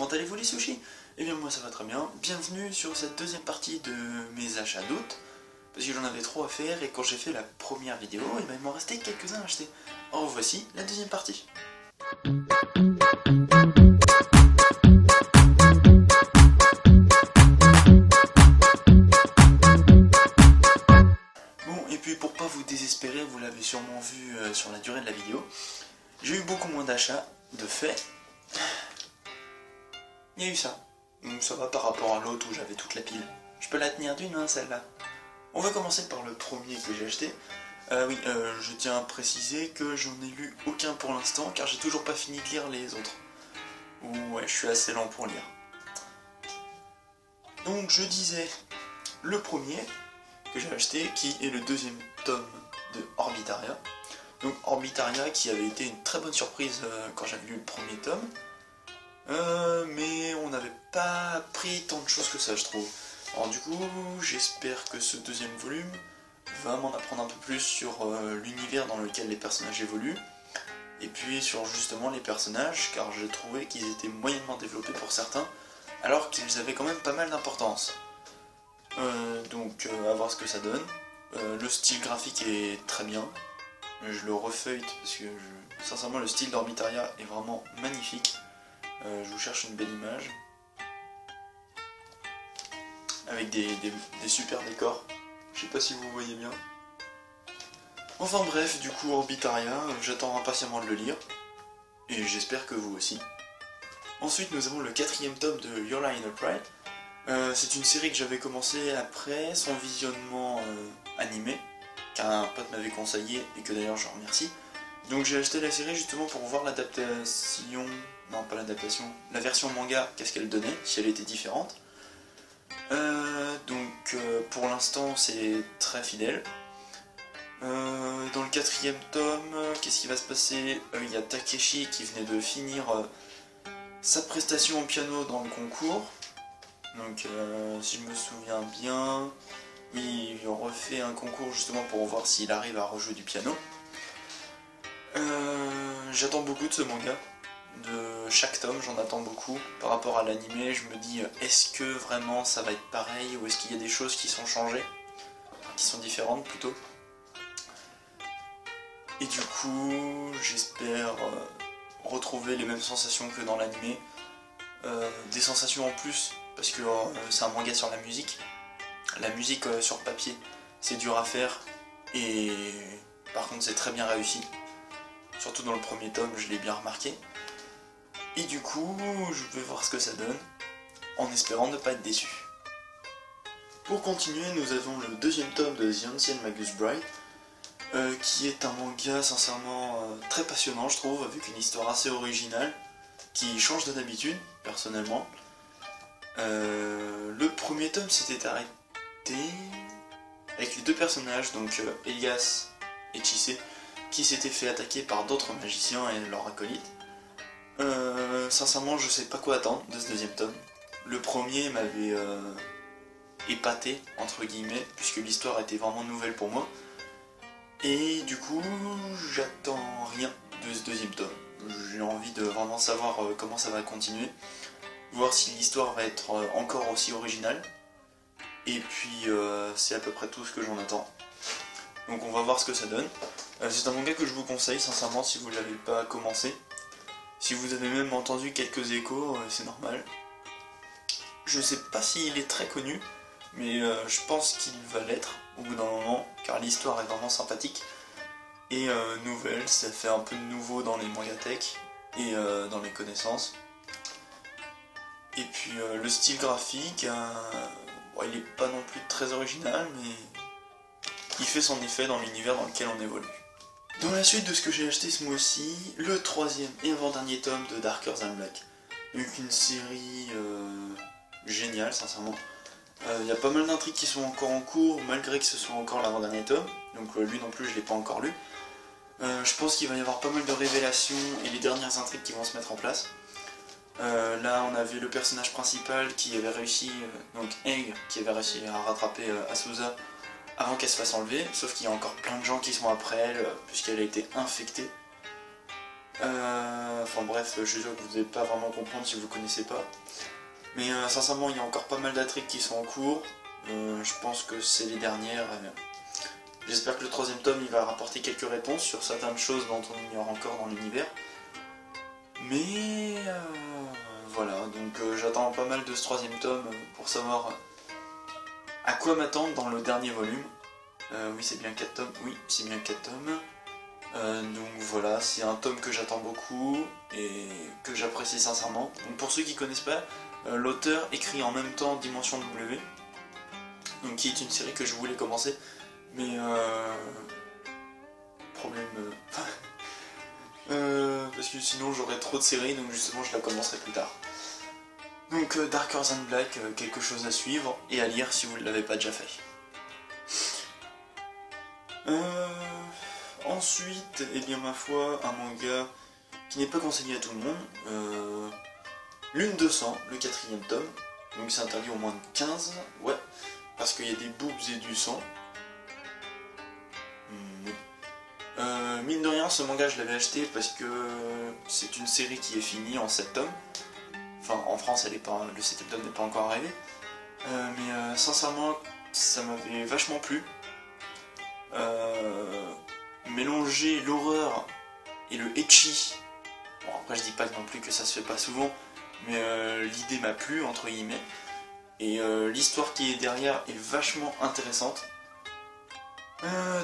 comment allez-vous les sushis? Eh bien moi ça va très bien, bienvenue sur cette deuxième partie de mes achats d'août, parce que j'en avais trop à faire et quand j'ai fait la première vidéo, eh ben, il m'en restait quelques-uns à acheter. Or voici la deuxième partie. Bon, et puis pour pas vous désespérer, vous l'avez sûrement vu sur la durée de la vidéo, j'ai eu beaucoup moins d'achats, de fait. Il y a eu ça. Donc ça va par rapport à l'autre où j'avais toute la pile. Je peux la tenir d'une main celle-là. On va commencer par le premier que j'ai acheté. Je tiens à préciser que j'en ai lu aucun pour l'instant car j'ai toujours pas fini de lire les autres. Ouais, je suis assez lent pour lire. Donc je disais le premier que j'ai acheté qui est le deuxième tome de Orbitaria. Donc Orbitaria qui avait été une très bonne surprise quand j'avais lu le premier tome. Mais on n'avait pas appris tant de choses que ça, je trouve. Alors du coup, j'espère que ce deuxième volume va m'en apprendre un peu plus sur l'univers dans lequel les personnages évoluent, et puis sur justement les personnages, car j'ai trouvé qu'ils étaient moyennement développés pour certains, alors qu'ils avaient quand même pas mal d'importance. Donc à voir ce que ça donne. Le style graphique est très bien. Je le refeuille parce que sincèrement le style d'Orbitaria est vraiment magnifique. Je vous cherche une belle image avec des super décors, je sais pas si vous voyez bien. Enfin bref, du coup Orbitaria, j'attends impatiemment de le lire et j'espère que vous aussi. Ensuite nous avons le quatrième tome de Your Lie in April. C'est une série que j'avais commencé après son visionnement animé, qu'un pote m'avait conseillé et que d'ailleurs je remercie. Donc j'ai acheté la série justement pour voir l'adaptation, non pas l'adaptation, la version manga, qu'est-ce qu'elle donnait, si elle était différente. Pour l'instant c'est très fidèle. Dans le quatrième tome, qu'est-ce qui va se passer? Il y a Takeshi qui venait de finir sa prestation au piano dans le concours. Donc si je me souviens bien, oui, il refait un concours justement pour voir s'il arrive à rejouer du piano. J'attends beaucoup de ce manga, de chaque tome j'en attends beaucoup. Par rapport à l'animé, je me dis est-ce que vraiment ça va être pareil ou est-ce qu'il y a des choses qui sont changées, qui sont différentes plutôt. Et du coup j'espère retrouver les mêmes sensations que dans l'animé, des sensations en plus parce que c'est un manga sur la musique. La musique sur papier c'est dur à faire et par contre c'est très bien réussi. Surtout dans le premier tome, je l'ai bien remarqué. Et du coup, je vais voir ce que ça donne, en espérant ne pas être déçu. Pour continuer, nous avons le deuxième tome de The Ancient Magus Bride, qui est un manga sincèrement très passionnant, je trouve, avec une histoire assez originale, qui change de d'habitude, personnellement. Le premier tome s'était arrêté avec les deux personnages, donc Elias et Chise, qui s'étaient fait attaquer par d'autres magiciens et leurs acolytes. Sincèrement, je sais pas quoi attendre de ce deuxième tome. Le premier m'avait épaté, entre guillemets, puisque l'histoire était vraiment nouvelle pour moi. Et du coup, j'attends rien de ce deuxième tome. J'ai envie de vraiment savoir comment ça va continuer, voir si l'histoire va être encore aussi originale. Et puis, c'est à peu près tout ce que j'en attends. Donc on va voir ce que ça donne. C'est un manga que je vous conseille sincèrement si vous ne l'avez pas commencé. Si vous avez même entendu quelques échos, c'est normal. Je sais pas s'il est très connu, mais je pense qu'il va l'être au bout d'un moment, car l'histoire est vraiment sympathique. Et nouvelle, ça fait un peu de nouveau dans les mangatech et dans les connaissances. Et puis le style graphique, il est pas non plus très original, mais il fait son effet dans l'univers dans lequel on évolue. Dans la suite de ce que j'ai acheté ce mois-ci, le troisième et avant-dernier tome de Darker Than Black. Donc une série géniale, sincèrement. Il y a pas mal d'intrigues qui sont encore en cours, malgré que ce soit encore l'avant-dernier tome. Donc lui non plus, je l'ai pas encore lu. Je pense qu'il va y avoir pas mal de révélations et les dernières intrigues qui vont se mettre en place. Là, on avait le personnage principal qui avait réussi, donc Egg, qui avait réussi à rattraper Azusa avant qu'elle se fasse enlever, sauf qu'il y a encore plein de gens qui sont après elle, puisqu'elle a été infectée. Enfin bref, je suis sûr que vous n'allez pas vraiment comprendre si vous ne connaissez pas. Mais sincèrement, il y a encore pas mal d'intrigues qui sont en cours. Je pense que c'est les dernières. J'espère que le troisième tome il va rapporter quelques réponses sur certaines choses dont on ignore encore dans l'univers. Mais voilà, donc j'attends pas mal de ce troisième tome pour savoir à quoi m'attendre dans le dernier volume. Oui, c'est bien 4 tomes. Oui, c'est bien 4 tomes. Donc voilà, c'est un tome que j'attends beaucoup et que j'apprécie sincèrement. Donc pour ceux qui ne connaissent pas, l'auteur écrit en même temps Dimension W, donc qui est une série que je voulais commencer, mais problème... parce que sinon j'aurais trop de séries, donc justement je la commencerai plus tard. Donc Darker Than Black, quelque chose à suivre et à lire si vous ne l'avez pas déjà fait. Ensuite, eh bien ma foi, un manga qui n'est pas conseillé à tout le monde, Lune de sang, le 4ème tome, donc c'est interdit au moins de 15, ouais, parce qu'il y a des boobs et du sang. Mine de rien, ce manga je l'avais acheté parce que c'est une série qui est finie en 7 tomes. Enfin, en France, le 7ème tome n'est pas encore arrivé. Mais sincèrement, ça m'avait vachement plu. Mélanger l'horreur et le ecchi. Bon, après, je dis pas non plus que ça se fait pas souvent, mais l'idée m'a plu, entre guillemets. Et l'histoire qui est derrière est vachement intéressante.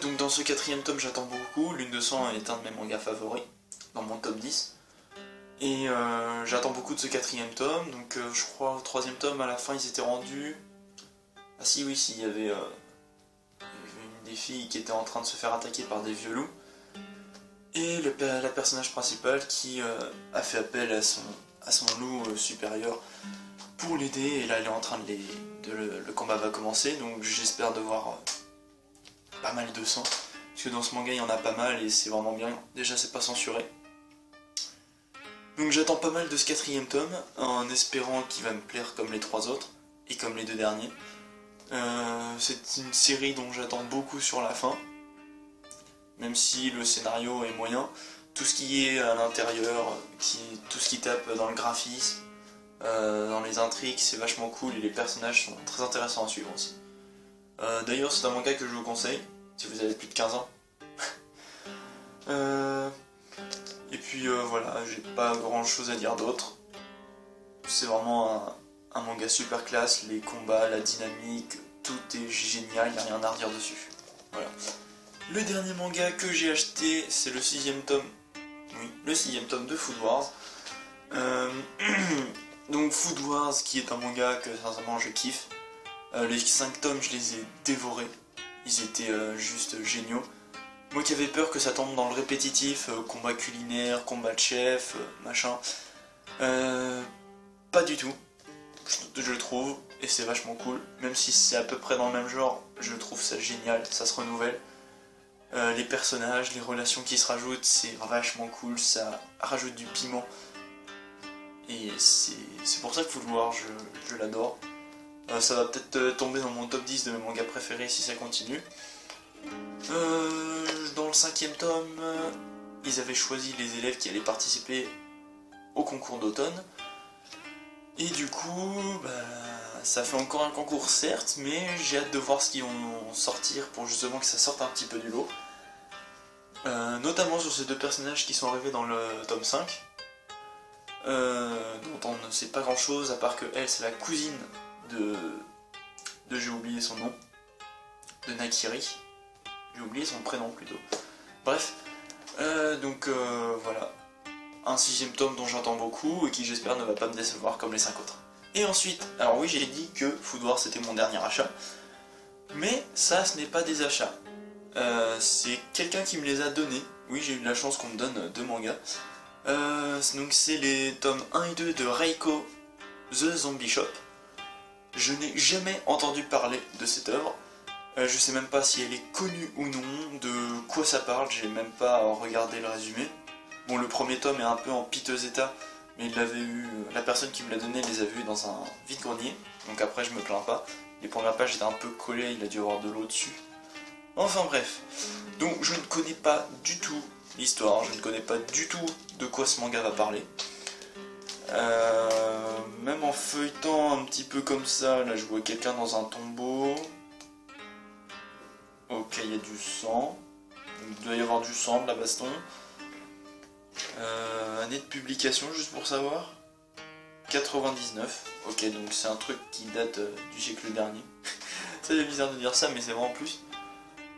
Donc dans ce 4ème tome j'attends beaucoup, Lune de sang est un de mes mangas favoris, dans mon top 10. Et j'attends beaucoup de ce 4ème tome, donc je crois au 3ème tome à la fin ils étaient rendus... Ah si oui, il y avait une des filles qui était en train de se faire attaquer par des vieux loups. Et la personnage principale qui a fait appel à son loup supérieur pour l'aider, et là elle est en train le combat va commencer, donc j'espère de voir... pas mal de sang, parce que dans ce manga il y en a pas mal et c'est vraiment bien, déjà c'est pas censuré. Donc j'attends pas mal de ce 4ème tome, en espérant qu'il va me plaire comme les 3 autres, et comme les 2 derniers. C'est une série dont j'attends beaucoup sur la fin, même si le scénario est moyen. Tout ce qui est à l'intérieur, tout ce qui tape dans le graphisme, dans les intrigues, c'est vachement cool et les personnages sont très intéressants à suivre aussi. D'ailleurs c'est un manga que je vous conseille si vous avez plus de 15 ans. Et puis voilà, j'ai pas grand chose à dire d'autre. C'est vraiment un manga super classe, les combats, la dynamique, tout est génial, il n'y a rien à redire dessus. Voilà. Le dernier manga que j'ai acheté, c'est le 6ème tome. Oui, le 6ème tome de Food Wars. Donc Food Wars qui est un manga que sincèrement je kiffe. Les 5 tomes, je les ai dévorés. Ils étaient juste géniaux. Moi qui avais peur que ça tombe dans le répétitif, combat culinaire, combat de chef, machin. Pas du tout. Je le trouve, et c'est vachement cool. Même si c'est à peu près dans le même genre, je trouve ça génial, ça se renouvelle. Les personnages, les relations qui se rajoutent, c'est vachement cool, ça rajoute du piment. Et c'est pour ça qu'il faut le voir, je l'adore. Ça va peut-être tomber dans mon top 10 de mes mangas préférés si ça continue. Dans le 5ème tome, ils avaient choisi les élèves qui allaient participer au concours d'automne. Et du coup, ça fait encore un concours certes, mais j'ai hâte de voir ce qu'ils vont sortir pour justement que ça sorte un petit peu du lot. Notamment sur ces 2 personnages qui sont arrivés dans le tome 5. Dont on ne sait pas grand chose à part que elle c'est la cousine de j'ai oublié son nom, de Nakiri, j'ai oublié son prénom plutôt, bref, donc voilà, un 6ème tome dont j'attends beaucoup et qui j'espère ne va pas me décevoir comme les 5 autres. Et ensuite, alors oui j'ai dit que Food Wars c'était mon dernier achat, mais ça ce n'est pas des achats, c'est quelqu'un qui me les a donnés. Oui j'ai eu de la chance qu'on me donne 2 mangas. Donc c'est les tomes 1 et 2 de Reiko The Zombie Shop. Je n'ai jamais entendu parler de cette œuvre. Je sais même pas si elle est connue ou non, de quoi ça parle, j'ai même pas regardé le résumé. Bon, le premier tome est un peu en piteux état, mais il l'avait eu, la personne qui me l'a donné les a vus dans un vide-grenier, donc après je me plains pas. Les premières pages étaient un peu collées, il a dû avoir de l'eau dessus. Enfin bref, donc je ne connais pas du tout l'histoire, je ne connais pas du tout de quoi ce manga va parler. Même en feuilletant un petit peu comme ça, là je vois quelqu'un dans un tombeau. Ok, il y a du sang. Il doit y avoir du sang, de la baston. Année de publication, juste pour savoir. 99. Ok, donc c'est un truc qui date du siècle dernier. Ça fait bizarre de dire ça, mais c'est vraiment plus.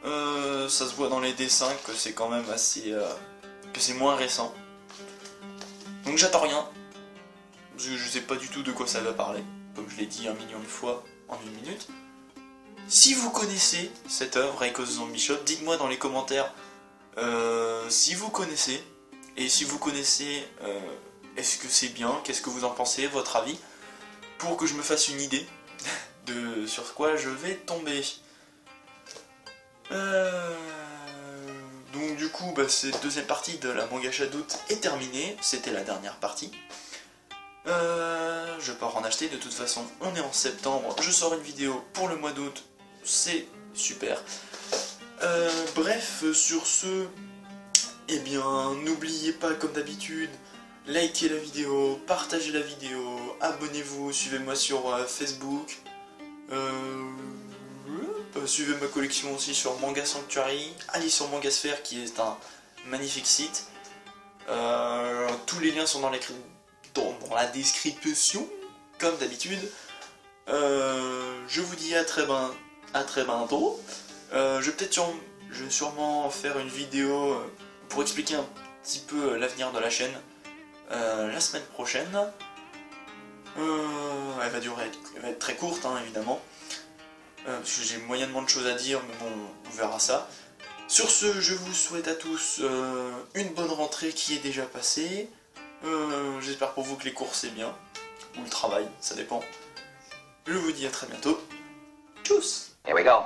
Ça se voit dans les dessins que c'est quand même assez... que c'est moins récent. Donc j'attends rien. Parce que je sais pas du tout de quoi ça va parler. Comme je l'ai dit 1 million de fois en 1 minute. Si vous connaissez cette œuvre, Reiko's Zombie Shop, dites-moi dans les commentaires si vous connaissez. Et si vous connaissez, est-ce que c'est bien? Qu'est-ce que vous en pensez? Votre avis? Pour que je me fasse une idée de sur quoi je vais tomber. Donc du coup, cette deuxième partie de la Mangacha d'août est terminée. C'était la dernière partie. Je pars en acheter, de toute façon on est en septembre, je sors une vidéo pour le mois d'août, c'est super. Bref, sur ce, eh bien n'oubliez pas comme d'habitude, likez la vidéo, partagez la vidéo, abonnez-vous, suivez-moi sur Facebook, suivez ma collection aussi sur Manga Sanctuary, allez sur Mangasphere qui est un magnifique site, tous les liens sont dans la description, comme d'habitude. Je vous dis à très bientôt. Je vais sûrement faire une vidéo pour expliquer un petit peu l'avenir de la chaîne la semaine prochaine. Elle va être très courte, hein, évidemment. Parce que j'ai moyennement de choses à dire, mais bon, on verra ça. Sur ce, je vous souhaite à tous une bonne rentrée qui est déjà passée. J'espère pour vous que les cours c'est bien, ou le travail, ça dépend. Je vous dis à très bientôt. Tchuss! Here we go.